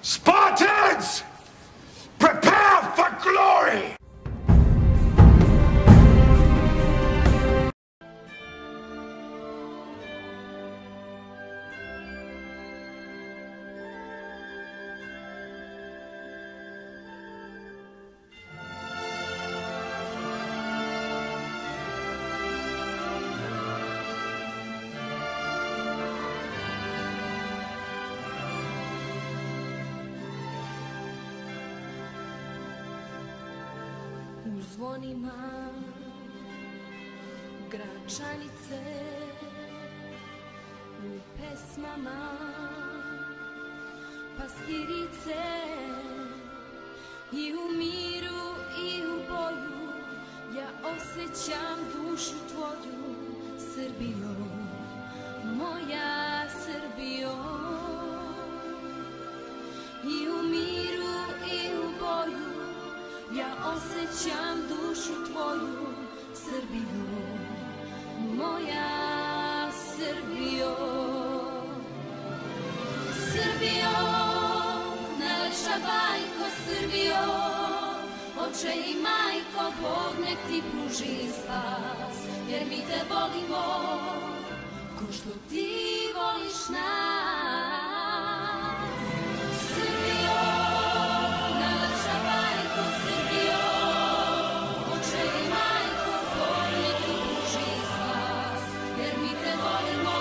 Spartans! Prepare for glory! U zvonima Gračanice, u pesmama pastirice, i u miru i u boju ja osjećam dušu tvoju, Srbijo, moja Srbijo. I u miru i u boju ja osjećam dušu tvoju, Srbijo, moja Srbijo. Srbijo, najlepša bajko, Srbijo, oče i majko, Bog nek ti pruži spas, jer mi te volimo, ko što ti voliš nas. Srbijo, najlepša bajko, Srbijo, oče i majko, Bog nek ti pruži spas, jer mi te volimo,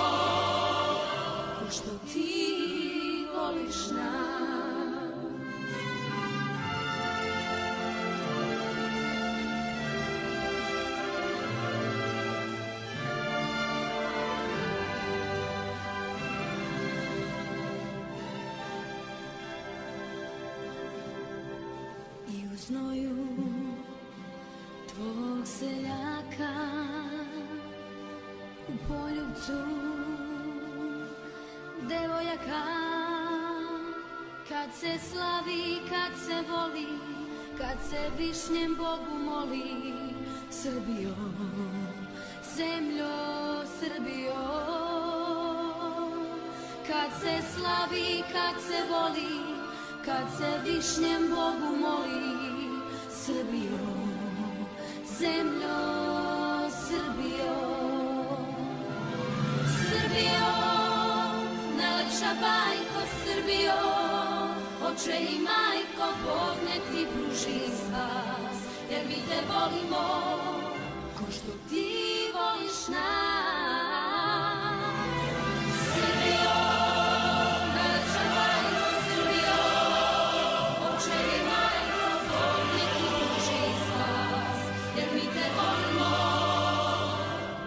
ko što ti voliš nas. I u znoju tvog seljaka, u poljubcu devojaka, kad se slavi, kad se voli, kad se višnjem Bogu moli, Srbijo, zemljo Srbijo. Kad se slavi, kad se voli, kad se višnjem Bogu moli, Srbijo, zemljo Srbijo. Srbijo, najlepša bajko, Srbijo, oče i majko, Bog nek ti pruži spas, jer mi te volimo, ko što ti voliš nas. Srbijo, najlepša bajko, Srbijo, oče i majko, Bog nek ti pruži spas, jer mi te volimo,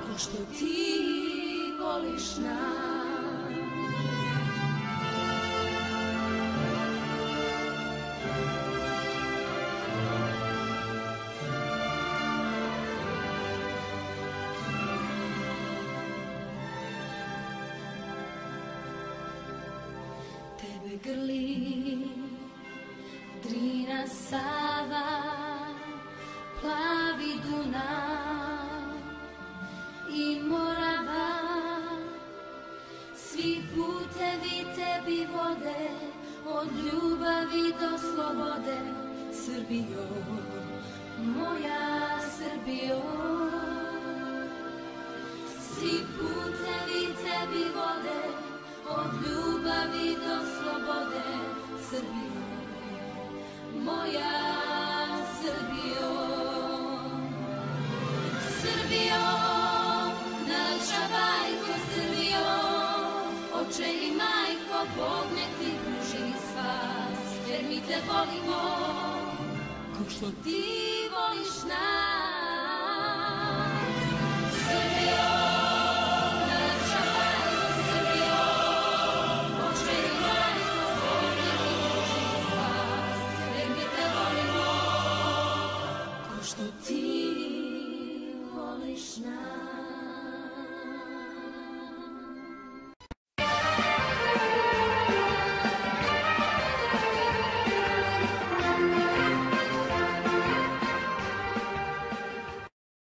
ko što ti voliš nas. Tebe grli Drina, Sava, plavi Dunav i Morava. Svi putevi tebi vode, od ljubavi do slobode, Srbijo, moja Srbijo. Svi putevi tebi vode, od ljubavi do slobode, Srbijo, moja Srbijo. Srbijo, najlepša bajko, Srbijo, oče i majko, Bog nek ti pruži spas, jer mi te volimo, ko što ti voliš nas.